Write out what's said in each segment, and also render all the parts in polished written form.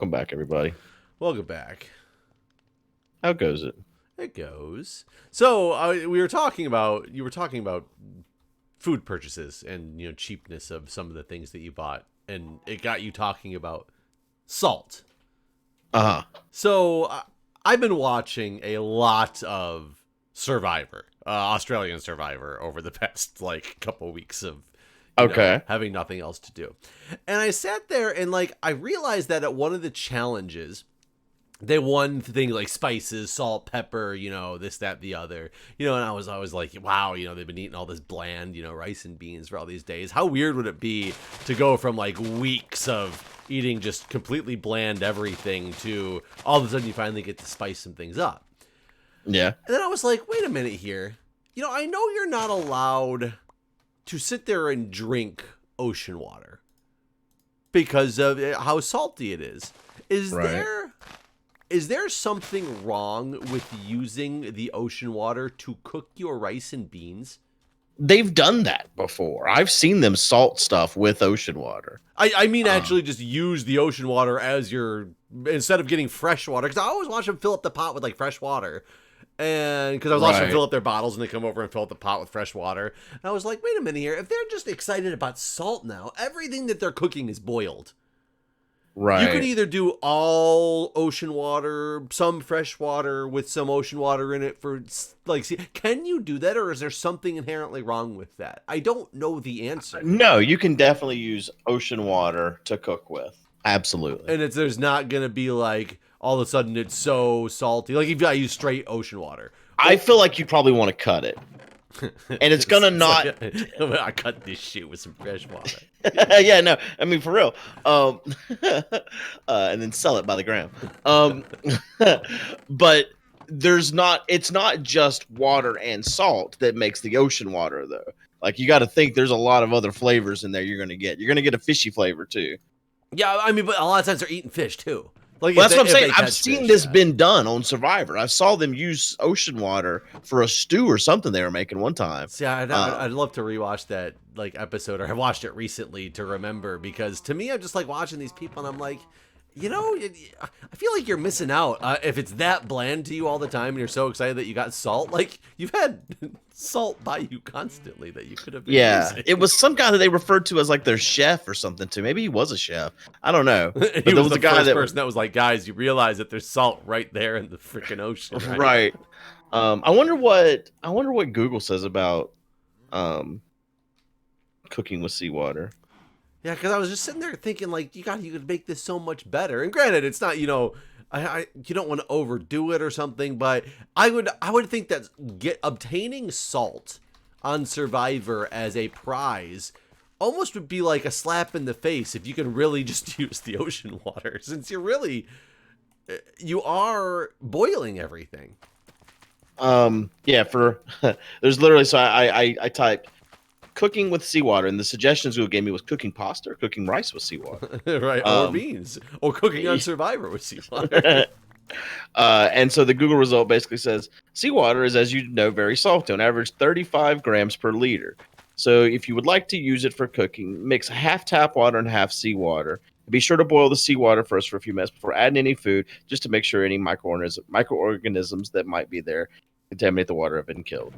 Welcome back, everybody. Welcome back. How goes it? It goes. So we were talking about you were talking about food purchases and cheapness of some of the things that you bought, and it got you talking about salt. Uh huh. So I've been watching a lot of Survivor, Australian Survivor, over the past couple weeks of Okay. having nothing else to do, and I sat there and I realized that at one of the challenges they won things like spices, salt, pepper, this, that, the other, and I was like, wow, they've been eating all this bland, rice and beans for all these days. How weird would it be to go from weeks of eating just completely bland everything to all of a sudden you finally get to spice some things up? Yeah. And then I was like, wait a minute here. I know you're not allowed to sit there and drink ocean water because of how salty it is. Is Right. there something wrong with using the ocean water to cook your rice and beans? They've done that before. I've seen them salt stuff with ocean water. I mean, actually just use the ocean water as instead of getting fresh water. Because I always watch them fill up the pot with fresh water. And because I was watching them fill up their bottles and they come over and fill up the pot with fresh water. And I was like, wait a minute here. If they're just excited about salt now, everything that they're cooking is boiled. Right. You could either do all ocean water, some fresh water with some ocean water in it can you do that, or is there something inherently wrong with that? I don't know the answer. No, you can definitely use ocean water to cook with. Absolutely. And there's not going to be all of a sudden it's so salty. If I use straight ocean water. I feel like you probably want to cut it. And it's gonna not. I cut this shit with some fresh water. Yeah, no. I mean, for real. And then sell it by the gram. But there's not. It's not just water and salt that makes the ocean water, though. You got to think there's a lot of other flavors in there. You're gonna get. You're gonna get a fishy flavor too. Yeah, I mean, but a lot of times they're eating fish too. Well, that's what I'm saying. I've seen this been done on Survivor. I saw them use ocean water for a stew or something they were making one time. See, I'd love to rewatch that episode, or I watched it recently to remember, because to me, I'm just watching these people and I'm like, I feel like you're missing out if it's that bland to you all the time and you're so excited that you got salt. You've had salt by you constantly that you could have been using. It was some guy that they referred to as their chef or something too. Maybe he was a chef. I don't know. But there was was the a guy first person that was like, guys, you realize that there's salt right there in the freaking ocean, right? Right. I wonder what Google says about cooking with seawater. Yeah, because I was just sitting there thinking, you could make this so much better. And granted, it's not, you don't want to overdo it or something, but I would think that obtaining salt on Survivor as a prize almost would be like a slap in the face if you can really just use the ocean water, since you are boiling everything. Yeah, there's literally, so I typed cooking with seawater, and the suggestions Google gave me was cooking pasta or cooking rice with seawater. Right, or beans, or cooking on Survivor with seawater. And so the Google result basically says seawater is, as you know, very salty, on average 35 grams per liter. So if you would like to use it for cooking, mix half tap water and half seawater. Be sure to boil the seawater first for a few minutes before adding any food, just to make sure any microorganisms that might be there contaminate the water have been killed.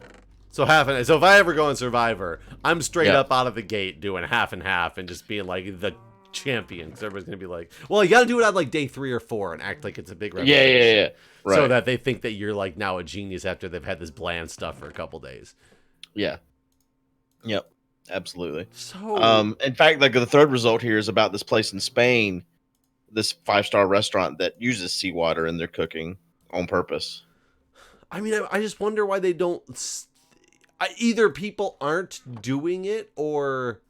So so if I ever go on Survivor, I'm straight up out of the gate doing half and half and just being the champion. Because everybody's going to be like, well, you got to do it on day 3 or 4 and act like it's a big revelation. Yeah. Right. So that they think that you're now a genius after they've had this bland stuff for a couple days. Yeah. Yep. Absolutely. So, in fact, the third result here is about this place in Spain, this 5-star restaurant that uses seawater in their cooking on purpose. I mean, I just wonder why they don't. Either people aren't doing it, or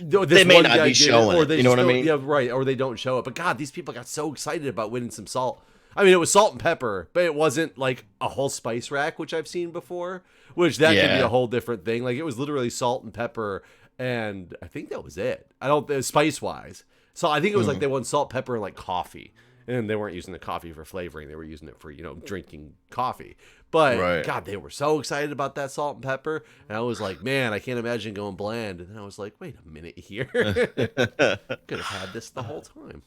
they may not be showing it. You know what I mean? Yeah, right. Or they don't show it. But God, these people got so excited about winning some salt. I mean, it was salt and pepper, but it wasn't a whole spice rack, which I've seen before. Which that could be a whole different thing. It was literally salt and pepper, and I think that was it. Spice wise. So I think it was they won salt, pepper, and coffee. And they weren't using the coffee for flavoring. They were using it for, drinking coffee. But, God, they were so excited about that salt and pepper. And I was like, man, I can't imagine going bland. And then I was like, wait a minute here. Could have had this the whole time.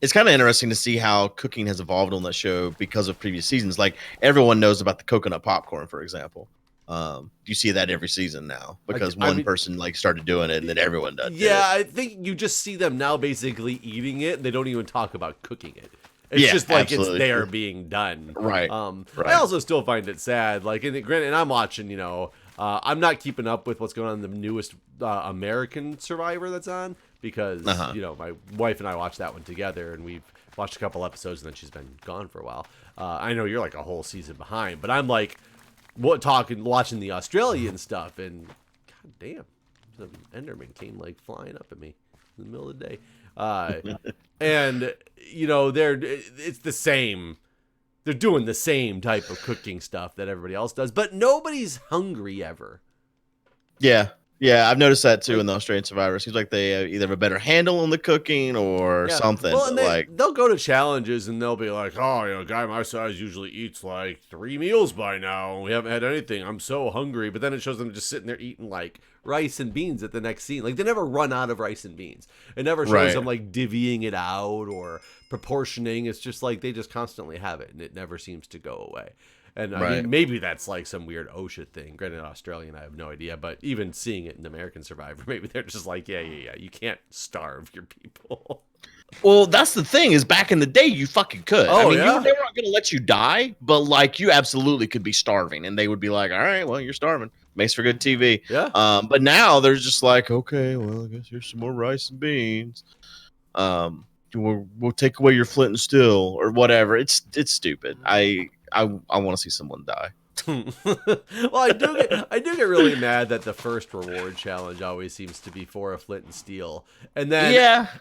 It's kind of interesting to see how cooking has evolved on that show because of previous seasons. Like everyone knows about the coconut popcorn, for example. You see that every season now because one person like started doing it and then everyone did it. I think you just see them now basically eating it. And they don't even talk about cooking it. It's just like absolutely. It's there being done. Right. I also still find it sad. Like, and I'm watching, you know, I'm not keeping up with what's going on in the newest American Survivor that's on because, you know, my wife and I watched that one together and we've watched a couple episodes and then she's been gone for a while. I know you're like a whole season behind, but I'm like watching the Australian stuff and god damn, some Enderman came like flying up at me in the middle of the day. And you know, it's the same. They're doing the same type of cooking stuff that everybody else does, but nobody's hungry ever. Yeah. Yeah, I've noticed that too in the Australian Survivor. It seems like they either have a better handle on the cooking or something. Well, and they'll go to challenges and they'll be like, oh, you know, a guy my size usually eats like 3 meals by now. We haven't had anything. I'm so hungry. But then it shows them just sitting there eating like rice and beans at the next scene. Like they never run out of rice and beans. It never shows them like divvying it out or proportioning. It's just like they just constantly have it and it never seems to go away. And I mean, maybe that's like some weird OSHA thing. Granted, Australian, I have no idea. But even seeing it in American Survivor, maybe they're just like, yeah. You can't starve your people. Well, that's the thing is back in the day, you fucking could. Oh, I mean, they weren't going to let you die, but like you absolutely could be starving. And they would be like, all right, well, you're starving. Makes for good TV. Yeah. But now they're just like, okay, well, I guess here's some more rice and beans. We'll take away your flint and steel or whatever. It's stupid. I want to see someone die. Well, I do get really mad that the first reward challenge always seems to be for a flint and steel, and then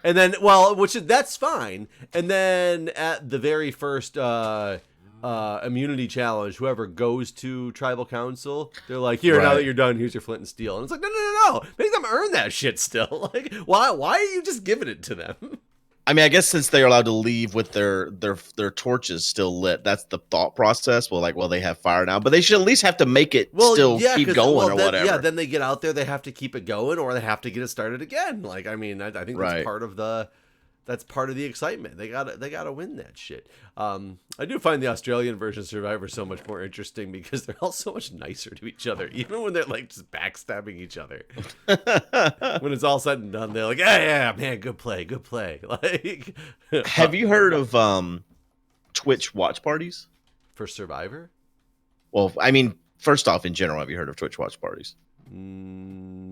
that's fine. And then at the very first immunity challenge, whoever goes to tribal council, they're like, here, now that you're done, here's your flint and steel. And it's like, no, make them earn that shit still. Like, why are you just giving it to them? I mean, I guess since they're allowed to leave with their torches still lit, that's the thought process. Well, they have fire now, but they should at least have to make it keep going or whatever. Yeah, then they get out there, they have to keep it going, or they have to get it started again. Like, I mean, I think that's part of the excitement. They gotta win that shit. I do find the Australian version of Survivor so much more interesting because they're all so much nicer to each other, even when they're like just backstabbing each other. When it's all said and done, they're like, yeah, man, good play. Like, have you heard of Twitch watch parties for Survivor? Well, I mean, first off, in general, have you heard of Twitch watch parties?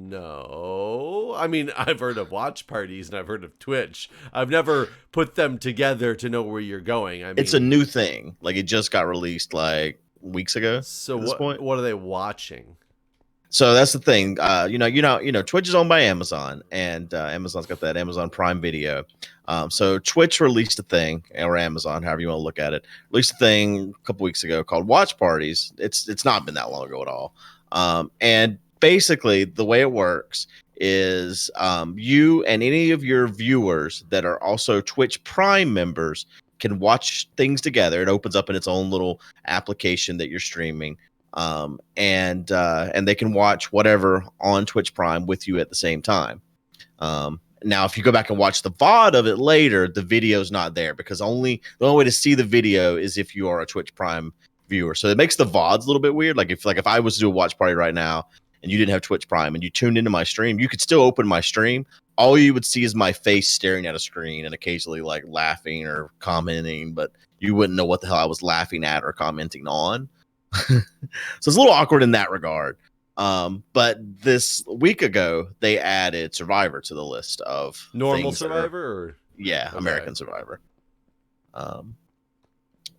No. I mean, I've heard of watch parties and I've heard of Twitch. I've never put them together to know where you're going. I mean, it's a new thing. Like it just got released like weeks ago. So what are they watching? So that's the thing. Twitch is owned by Amazon, and Amazon's got that Amazon Prime Video. So Twitch released a thing, or Amazon, however you want to look at it, released a thing a couple weeks ago called Watch Parties. It's not been that long ago at all. And basically, the way it works is you and any of your viewers that are also Twitch Prime members can watch things together. It opens up in its own little application that you're streaming. And they can watch whatever on Twitch Prime with you at the same time. Now, if you go back and watch the VOD of it later, the video's not there because the only way to see the video is if you are a Twitch Prime viewer. So it makes the VODs a little bit weird. Like if I was to do a watch party right now and you didn't have Twitch Prime and you tuned into my stream, you could still open my stream. All you would see is my face staring at a screen and occasionally like laughing or commenting, but you wouldn't know what the hell I was laughing at or commenting on. So it's a little awkward in that regard. But this week ago, they added Survivor to the list of normal Survivor. Okay. American Survivor.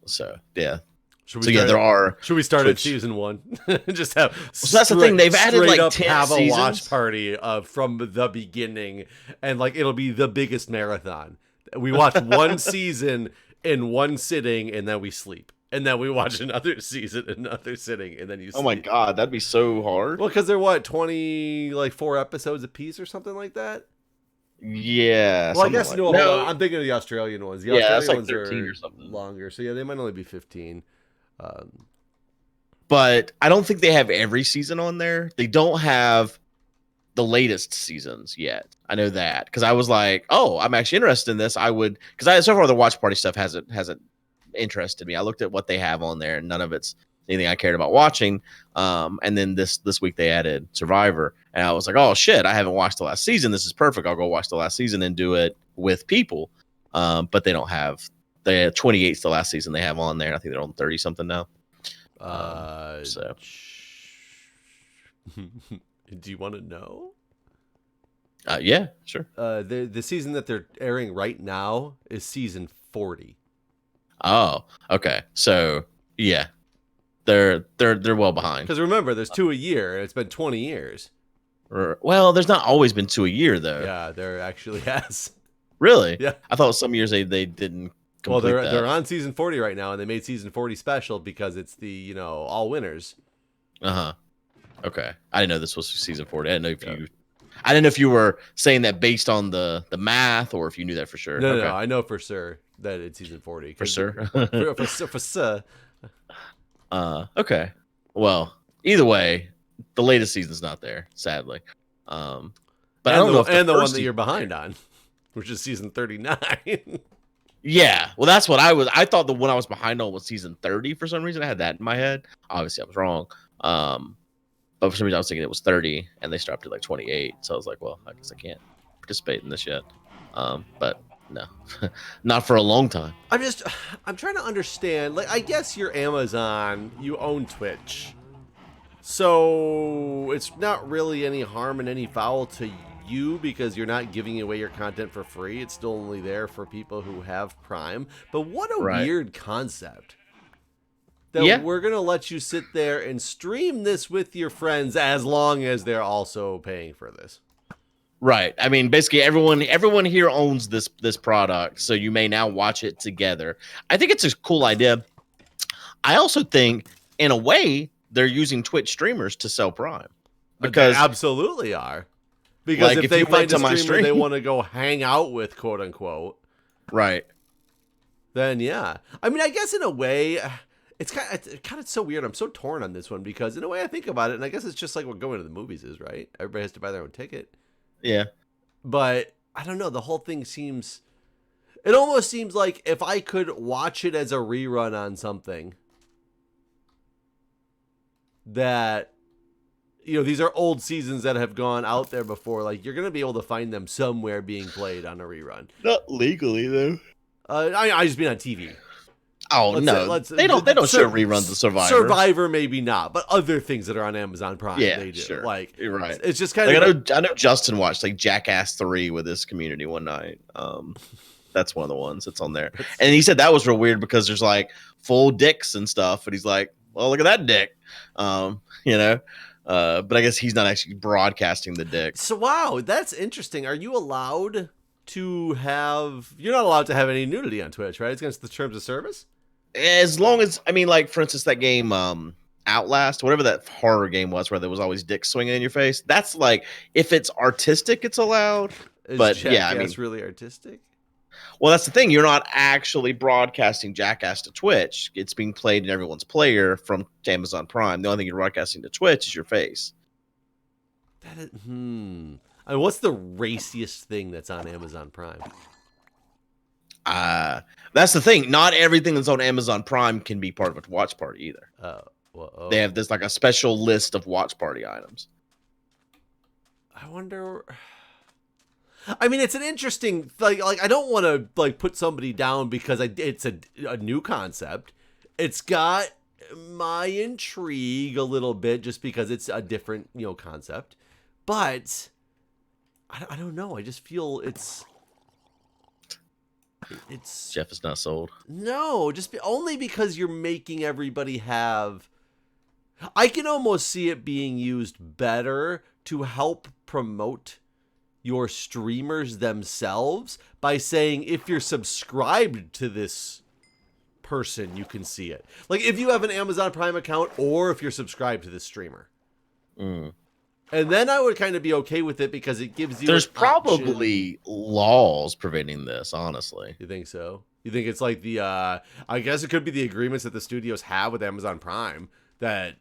So yeah. Should we start at season 1? Just have. So that's the thing. They've added like 10 have seasons. A watch party from the beginning, and like it'll be the biggest marathon. We watch one season in one sitting, and then we sleep. And then we watch another season, another sitting, and then you sleep. Oh my god, that'd be so hard. Well, because they're 4 episodes a piece or something like that? Yeah. Well, I guess no. I'm thinking of the Australian ones. The Australian that's like ones 13 are or something longer. So yeah, they might only be 15. But I don't think they have every season on there. They don't have the latest seasons yet. I know that because I was like, oh, I'm actually interested in this. I would because I so far the watch party stuff hasn't interested me. I looked at what they have on there, and none of it's anything I cared about watching. And then this week they added Survivor, and I was like, oh shit, I haven't watched the last season. This is perfect. I'll go watch the last season and do it with people. But they don't have the 28's the last season they have on there. I think they're on 30 something now. So do you want to know? Yeah, sure. The season that they're airing right now is season 40. Oh, okay. So yeah, they're well behind. Because remember, there's 2 a year, and it's been 20 years. Well, there's not always been 2 a year though. Yeah, there actually has. Really? Yeah. I thought some years they didn't. Well, they're on season 40 right now, and they made season 40 special because it's the all winners. Okay, I didn't know this was season 40. I didn't know if you were saying that based on the math, or if you knew that for sure. No, no, I know for sure that it's season 40. For sure. for sure. Okay. Well, either way, the latest season's not there, sadly. But I don't know if the one that you're behind on, which is season 39. Yeah, well, that's what I thought the one I was behind on was season 30 for some reason. I had that in my head. Obviously, I was wrong. But for some reason, I was thinking it was 30, and they stopped at like 28. So I was like, well, I guess I can't participate in this yet. But no, not for a long time. I'm trying to understand. Like, I guess you're Amazon, you own Twitch, so it's not really any harm and any foul to you because you're not giving away your content for free. It's still only there for people who have Prime. But what a weird concept that we're gonna let you sit there and stream this with your friends as long as they're also paying for this. Right. I mean, basically everyone here owns this product, so you may now watch it together. I think it's a cool idea. I also think in a way they're using Twitch streamers to sell Prime. Because they absolutely are. Because if they find a streamer they want to go hang out with, quote unquote, right? Then yeah, I mean, I guess in a way, it's kind of so weird. I'm so torn on this one because in a way I think about it, and I guess it's just like what going to the movies is, right? Everybody has to buy their own ticket. Yeah, but I don't know. The whole thing it almost seems like if I could watch it as a rerun on something that. These are old seasons that have gone out there before. Like, you're going to be able to find them somewhere being played on a rerun. Not legally, though. I just mean on TV. Oh, they don't show reruns of Survivor. Survivor, maybe not, but other things that are on Amazon Prime, they do. Sure. Like, you're right. It's just kind of... I know Justin watched, like, Jackass 3 with his community one night. That's one of the ones that's on there. And he said that was real weird because there's, like, full dicks and stuff. And he's like, well, look at that dick. But I guess he's not actually broadcasting the dick. So, wow, that's interesting. Are you allowed to have... You're not allowed to have any nudity on Twitch, right? It's against the terms of service? As long as... I mean, like, for instance, that game Outlast, whatever that horror game was where there was always dick swinging in your face, that's like... If it's artistic, it's allowed. But, yeah, I mean... It's really artistic? Well, that's the thing. You're not actually broadcasting Jackass to Twitch. It's being played in everyone's player from Amazon Prime. The only thing you're broadcasting to Twitch is your face. I mean, what's the raciest thing that's on Amazon Prime? That's the thing. Not everything that's on Amazon Prime can be part of a watch party either. They have this like a special list of watch party items. I wonder... I mean, it's an interesting like I don't want to like put somebody down because it's a new concept. It's got my intrigue a little bit just because it's a different concept, but I don't know. I just feel it's Jeff is not sold. No, only because you're making everybody have. I can almost see it being used better to help promote your streamers themselves by saying if you're subscribed to this person, you can see it. Like if you have an Amazon Prime account or if you're subscribed to this streamer. And then I would kind of be okay with it because it gives you... There's probably laws preventing this, honestly. You think so? You think it's like the... I guess it could be the agreements that the studios have with Amazon Prime that...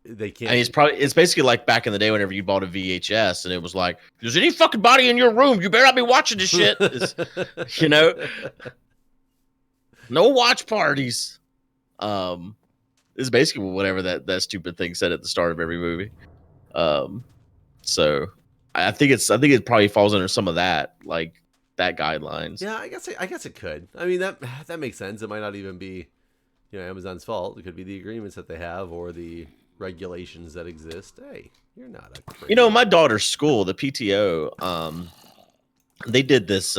they can't. I mean, it's basically like back in the day whenever you bought a VHS and it was like, "There's any fucking body in your room, you better not be watching this shit." You know, no watch parties. It's basically whatever that stupid thing said at the start of every movie. So I think it probably falls under some of that, like that guidelines. Yeah, I guess it could. I mean, that makes sense. It might not even be, Amazon's fault. It could be the agreements that they have or the regulations that exist. Hey, you're not a crazy. My daughter's school, the PTO, they did this.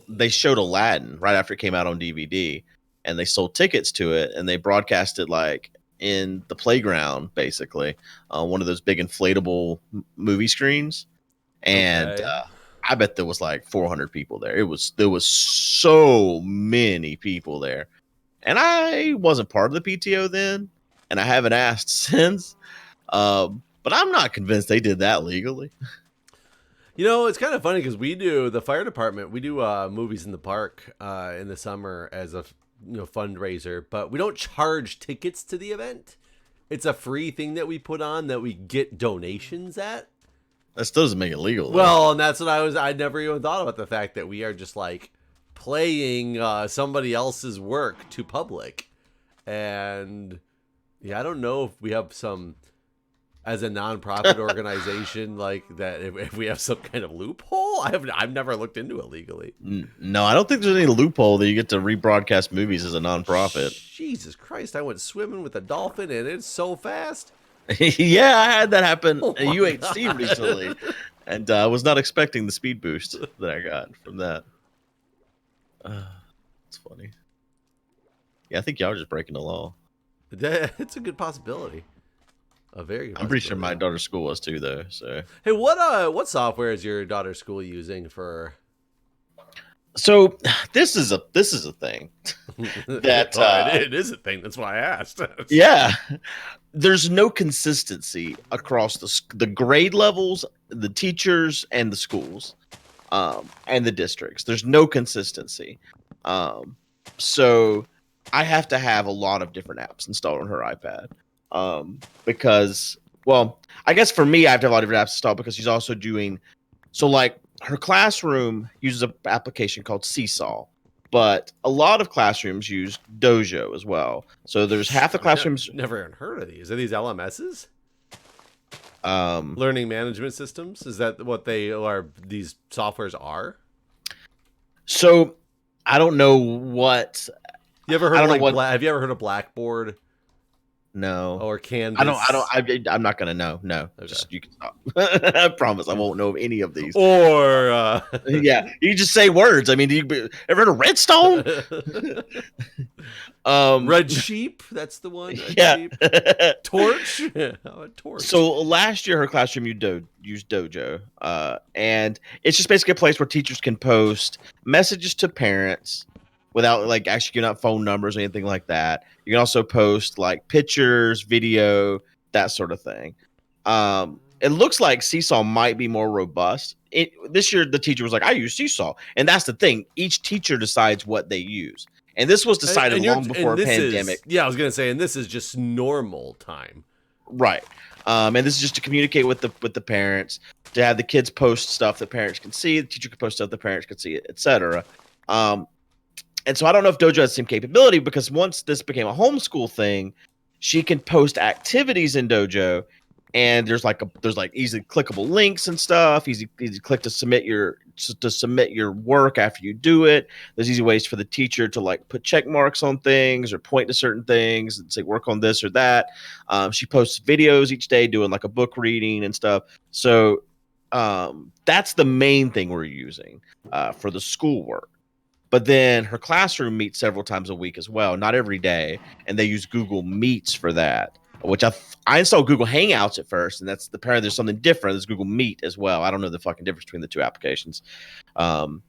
They showed Aladdin right after it came out on DVD, and they sold tickets to it, and they broadcast it like in the playground, basically, one of those big inflatable movie screens, and Okay. I bet there was like 400 people there. There was so many people there, and I wasn't part of the PTO then, and I haven't asked since. But I'm not convinced they did that legally. It's kind of funny because the fire department, we do movies in the park in the summer as a fundraiser, but we don't charge tickets to the event. It's a free thing that we put on that we get donations at. That still doesn't make it legal, though. Well, and that's what I never even thought about the fact that we are just like playing somebody else's work to public. And yeah, I don't know if we have some, as a nonprofit organization, like that, if we have some kind of loophole. I've never looked into it legally. No, I don't think there's any loophole that you get to rebroadcast movies as a nonprofit. Jesus Christ, I went swimming with a dolphin and it's so fast. Yeah, I had that happen Oh at UHC recently, and I was not expecting the speed boost that I got from that. It's funny. Yeah, I think y'all are just breaking the law. It's a good possibility. A very good I'm pretty sure my possibility. daughter's school was too, though. So, Hey, what software is your daughter's school using for? so this is a thing that it is a thing. That's why I asked. yeah, there's no consistency across the grade levels, the teachers, and the schools, and the districts. There's no consistency. So I have to have a lot of different apps installed on her iPad. Because, well, I guess for me, I have to have a lot of different apps installed because she's also doing, so like her classroom uses an application called Seesaw, but a lot of classrooms use Dojo as well. So there's half the classrooms. Never even heard of these. Are these LMSs? Um, Learning management systems? Is that what they are? These softwares are? so I don't know what. You ever heard I of don't know like what. have you ever heard of Blackboard No. or Canvas? I'm not gonna know. No, Okay. just you can stop. I promise I won't know of any of these. Or Yeah, you just say words. I mean, ever heard of Redstone? Red Sheep? That's the one. Red Yeah. Sheep. Torch? How about Torch? So last year, her classroom used Dojo, and it's just basically a place where teachers can post messages to parents without like actually giving out phone numbers or anything like that. You can also post like pictures, video, that sort of thing. It looks like Seesaw might be more robust. This year, the teacher was like, "I use Seesaw," and that's the thing. Each teacher decides what they use, and this was decided long before a pandemic. I was gonna say, and this is just normal time. Right. And this is just to communicate with the parents, to have the kids post stuff that parents can see, the teacher can post stuff that parents can see, etc. And so I don't know if Dojo has the same capability, because once this became a homeschool thing, she can post activities in Dojo, and there's like easily clickable links and stuff, easy click to submit your work after you do it. There's easy ways for the teacher to like put check marks on things or point to certain things and say work on this or that. She posts videos each day doing like a book reading and stuff. So that's the main thing we're using for the schoolwork. But then her classroom meets several times a week as well, not every day, and they use Google Meets for that. Which I installed Google Hangouts at first, and that's apparently there's something different. There's Google Meet as well. I don't know the fucking difference between the two applications. But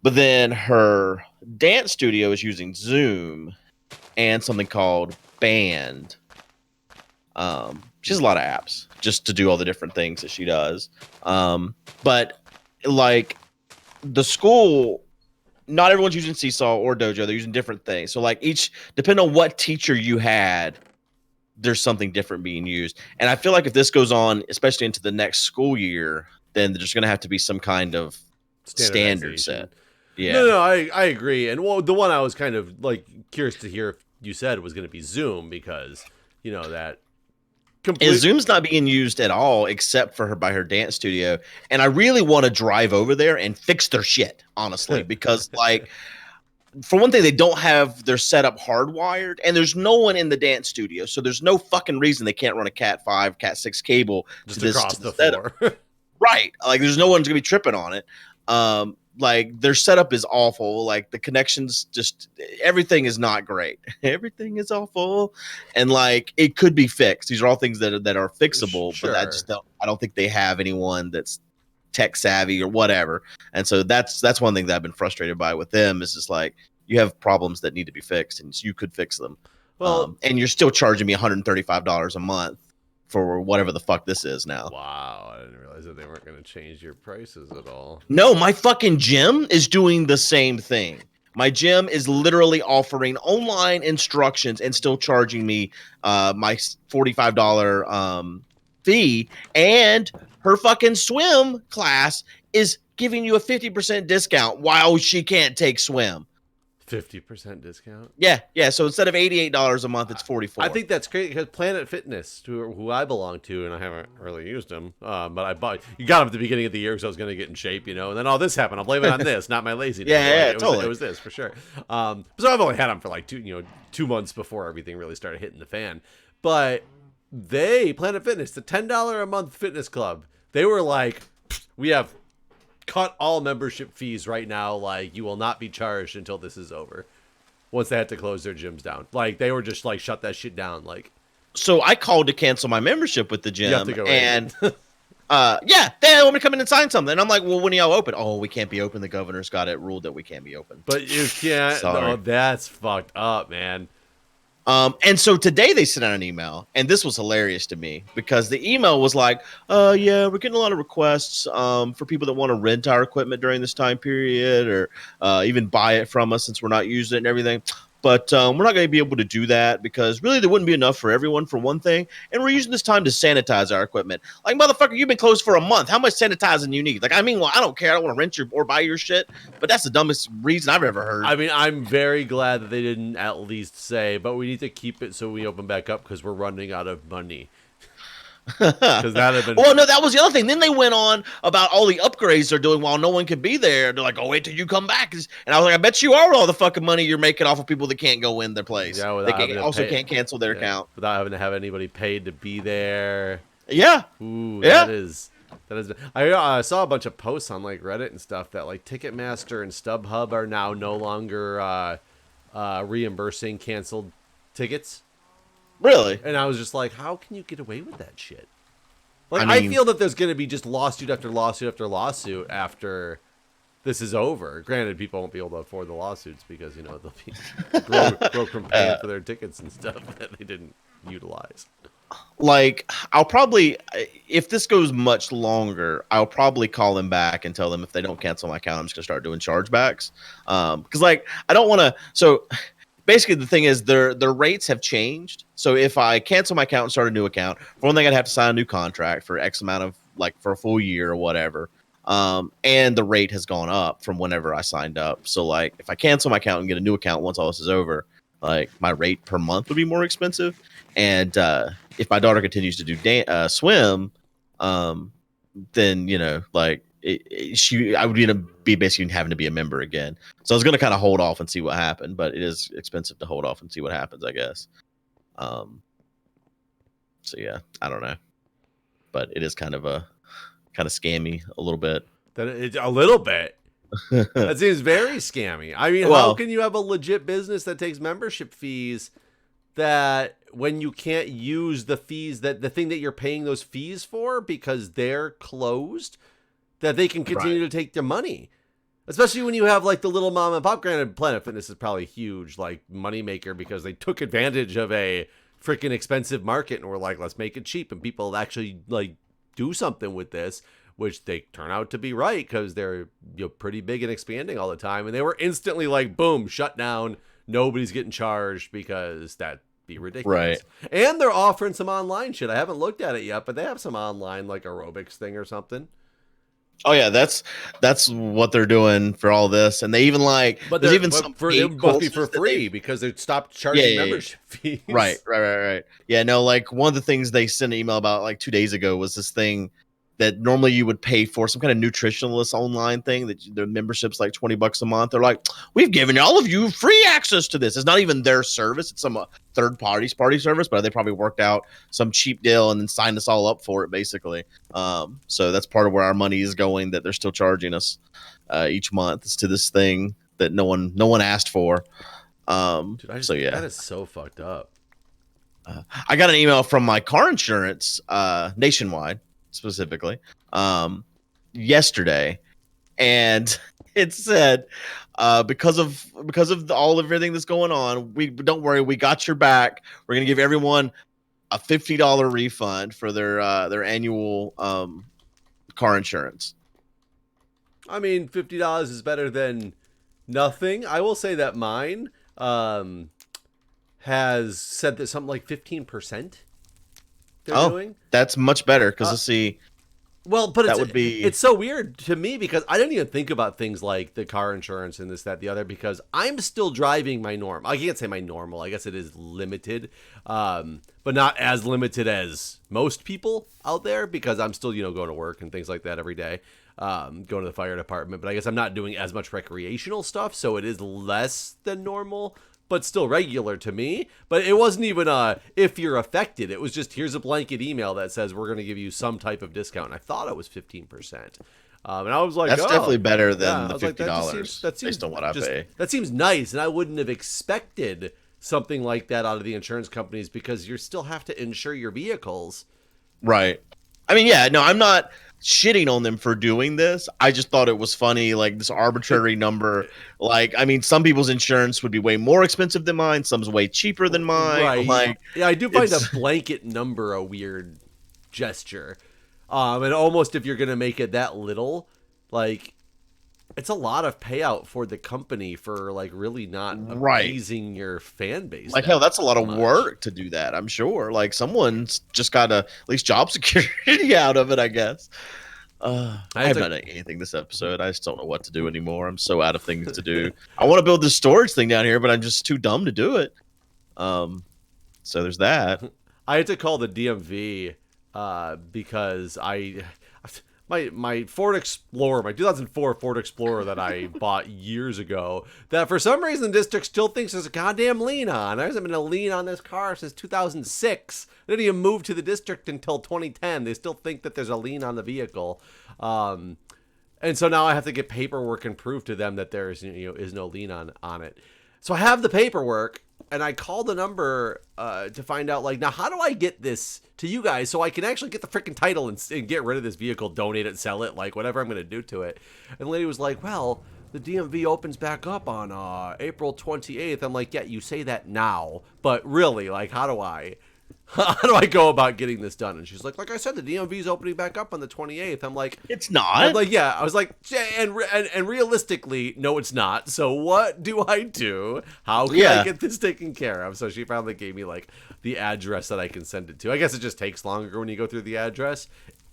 then her dance studio is using Zoom and something called Band. She has a lot of apps just to do all the different things that she does. But like the school, not everyone's using Seesaw or Dojo. They're using different things. So like depending on what teacher you had, there's something different being used. And I feel like if this goes on, especially into the next school year, then there's going to have to be some kind of standard set. Yeah. No, I agree. And well, the one I was kind of like curious to hear if you said was going to be Zoom, because you know that and Zoom's not being used at all except for her by her dance studio. And I really want to drive over there and fix their shit, honestly, because like, for one thing, they don't have their setup hardwired, and there's no one in the dance studio, so there's no fucking reason they can't run a Cat 5, Cat 6 cable just to this across to the setup. floor. Right. Like, there's no one's gonna be tripping on it. Like, their setup is awful. Like, the connections, just everything is not great. Everything is awful, and like, it could be fixed. These are all things that are fixable, Sure. but I don't think they have anyone that's tech savvy or whatever. And so that's one thing that I've been frustrated by with them, is just like, you have problems that need to be fixed, and you could fix them. Well, and you're still charging me $135 a month for whatever the fuck this is now. Wow, I didn't realize that they weren't going to change your prices at all. No, my fucking gym is doing the same thing. My gym is literally offering online instructions and still charging me my $45 fee, and her fucking swim class is giving you a 50% discount while she can't take swim. 50% discount? Yeah. So instead of $88 a month, it's $44. I think that's great, because Planet Fitness, who I belong to, and I haven't really used them, but you got them at the beginning of the year because I was going to get in shape, and then all this happened. I'll blame it on this, not my laziness. Totally. It was this for sure. So I've only had them for like 2 months before everything really started hitting the fan. But Planet Fitness, the $10 a month fitness club, they were like, we have cut all membership fees right now. Like, you will not be charged until this is over. Once they had to close their gyms down, like, they were just like, shut that shit down. Like, so I called to cancel my membership with the gym, you have to go and they want me to come in and sign something. And I'm like, well, when are y'all open? Oh, we can't be open. The governor's got it ruled that we can't be open. But you can't. Sorry. No, that's fucked up, man. And so today they sent out an email, and this was hilarious to me, because the email was like, yeah, we're getting a lot of requests for people that want to rent our equipment during this time period, or even buy it from us since we're not using it and everything. But we're not going to be able to do that because really there wouldn't be enough for everyone, for one thing. And we're using this time to sanitize our equipment. Like, motherfucker, you've been closed for a month. How much sanitizing you need? Like, I mean, well, I don't care. I don't want to rent your or buy your shit. But that's the dumbest reason I've ever heard. I mean, I'm very glad that they didn't at least say, but we need to keep it so we open back up because we're running out of money. Because that had been. Well, no, that was the other thing. Then they went on about all the upgrades they're doing while no one could be there. They're like, "Oh, wait till you come back." And I was like, "I bet you are with all the fucking money you're making off of people that can't go in their place. Yeah, they can't cancel their account without having to have anybody paid to be there." Yeah. Ooh, yeah. That is. I saw a bunch of posts on like Reddit and stuff that like Ticketmaster and StubHub are now no longer reimbursing canceled tickets. Really? And I was just like, how can you get away with that shit? Like, I feel that there's going to be just lawsuit after lawsuit after lawsuit after this is over. Granted, people won't be able to afford the lawsuits because, they'll be broke from paying for their tickets and stuff that they didn't utilize. Like, I'll probably, if this goes much longer, I'll probably call them back and tell them if they don't cancel my account, I'm just going to start doing chargebacks. Because, like, I don't want to, so... Basically, the thing is, their rates have changed. So if I cancel my account and start a new account, for one thing, I'd have to sign a new contract for X amount of, like, for a full year or whatever. And the rate has gone up from whenever I signed up. So, like, if I cancel my account and get a new account once all this is over, like, my rate per month would be more expensive. And if my daughter continues to do swim, then, like, I would be basically having to be a member again. So I was going to kind of hold off and see what happened, but it is expensive to hold off and see what happens, I guess. So yeah, I don't know, but it is kind of scammy a little bit. A little bit. That seems very scammy. I mean, how can you have a legit business that takes membership fees that when you can't use the fees, that the thing that you're paying those fees for because they're closed, that they can continue to take their money, especially when you have like the little mom and pop. Granted, Planet Fitness is probably a huge like moneymaker because they took advantage of a freaking expensive market and were like, let's make it cheap, and people actually like do something with this, which they turn out to be right because they're pretty big and expanding all the time, and they were instantly like, boom, shut down. Nobody's getting charged because that be ridiculous. Right. And they're offering some online shit. I haven't looked at it yet, but they have some online like aerobics thing or something. Oh yeah, that's what they're doing for all this, and they even like But there's even some they paid must be for courses that free because they stopped yeah, charging yeah, yeah. membership fees. Right. Yeah, no, like one of the things they sent an email about like 2 days ago was this thing that normally you would pay for, some kind of nutritionalist online thing that their membership's like $20 a month. They're like, we've given all of you free access to this. It's not even their service; it's some third party service, but they probably worked out some cheap deal and then signed us all up for it, basically. So that's part of where our money is going. That they're still charging us each month is to this thing that no one asked for. Dude, So yeah, that is so fucked up. I got an email from my car insurance, Nationwide specifically, yesterday, and it said, because of everything that's going on, we don't worry, we got your back. We're gonna give everyone a $50 refund for their annual car insurance. I mean, $50 is better than nothing. I will say that mine has said that something like 15% they're doing. That's much better because let's see. Well, but it's it's so weird to me because I didn't even think about things like the car insurance and this, that, the other, because I'm still driving my normal. I can't say my normal. I guess it is limited, but not as limited as most people out there because I'm still, going to work and things like that every day, going to the fire department. But I guess I'm not doing as much recreational stuff, so it is less than normal, but still regular to me. But it wasn't even if you're affected. It was just, here's a blanket email that says we're going to give you some type of discount. And I thought it was 15%. And I was like, that's definitely better than the $50 that seems based on what I pay. That seems nice. And I wouldn't have expected something like that out of the insurance companies because you still have to insure your vehicles. Right. I mean, yeah, no, I'm not shitting on them for doing this. I just thought it was funny, like this arbitrary number. Like, I mean, some people's insurance would be way more expensive than mine. Some's way cheaper than mine. Right. Like, yeah, I do find a blanket number a weird gesture. And almost if you're going to make it that little, like, it's a lot of payout for the company for like really not appeasing your fan base. Like, hell, that's a lot of work to do that, I'm sure. Like, someone's just got at least job security out of it, I guess. I haven't done anything this episode. I just don't know what to do anymore. I'm so out of things to do. I want to build this storage thing down here, but I'm just too dumb to do it. So there's that. I had to call the DMV because my Ford Explorer, my 2004 Ford Explorer that I bought years ago, that for some reason the district still thinks there's a goddamn lien on. There hasn't been a lien on this car since 2006. They didn't even move to the district until 2010. They still think that there's a lien on the vehicle. And so now I have to get paperwork and prove to them that there is, is no lien on it. So I have the paperwork. And I called the number to find out, like, now how do I get this to you guys so I can actually get the freaking title and get rid of this vehicle, donate it, sell it, like whatever I'm going to do to it. And the lady was like, well, the DMV opens back up on April 28th. I'm like, yeah, you say that now, but really, like, how do I go about getting this done? And she's like I said, the DMV is opening back up on the 28th. I'm like, it's not. I'm like, yeah. I was like, and realistically, no, it's not. So what do I do? How can I get this taken care of? So she finally gave me like the address that I can send it to. I guess it just takes longer when you go through the address,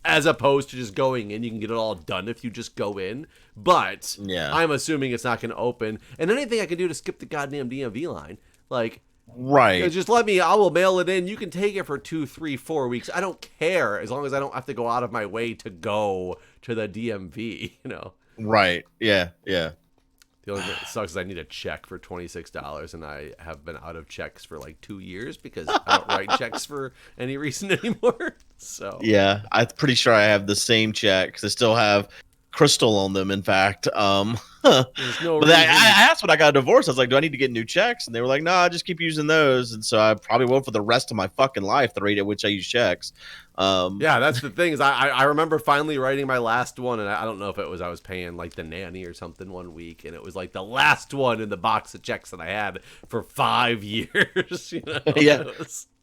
as opposed to just going in. You can get it all done if you just go in. But I'm assuming it's not going to open. And anything I can do to skip the goddamn DMV line, like. Right. Just let me, I will mail it in. You can take it for 2, 3, 4 weeks. I don't care as long as I don't have to go out of my way to go to the DMV, Right. Yeah. The only thing that sucks is I need a check for $26, and I have been out of checks for like 2 years because I don't write checks for any reason anymore. So yeah, I'm pretty sure I have the same check because I still have crystal on them, in fact. There's no but I asked when I got a divorce, I was like, do I need to get new checks? And they were like, nah, just keep using those. And so I probably will for the rest of my fucking life, the rate at which I use checks. Yeah, that's the thing is I remember finally writing my last one, and I don't know if it was I was paying like the nanny or something one week, and it was like the last one in the box of checks that I had for 5 years. Yeah.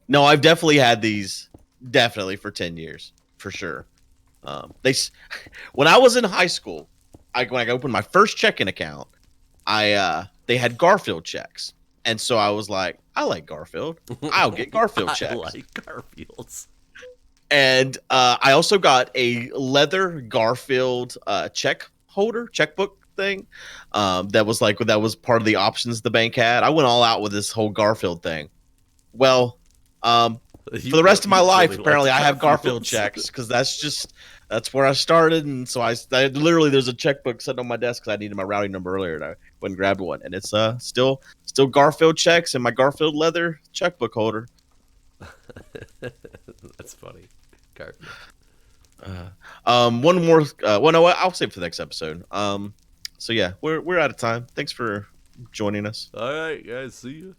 No, I've definitely had these for 10 years for sure. When I was in high school, when I opened my first checking account, they had Garfield checks, And so I was like, I like Garfield. I'll get Garfield checks. I like Garfields. And I also got a leather Garfield checkbook thing. That was part of the options the bank had. I went all out with this whole Garfield thing. Well, for the rest of my life, really apparently I have Garfield checks because that's where I started. And so I literally, there's a checkbook sitting on my desk because I needed my routing number earlier and I went and grabbed one. And it's still Garfield checks in my Garfield leather checkbook holder. That's funny. Garfield. One more. Well, no, I'll save for the next episode. So yeah, we're out of time. Thanks for joining us. All right, guys. See you.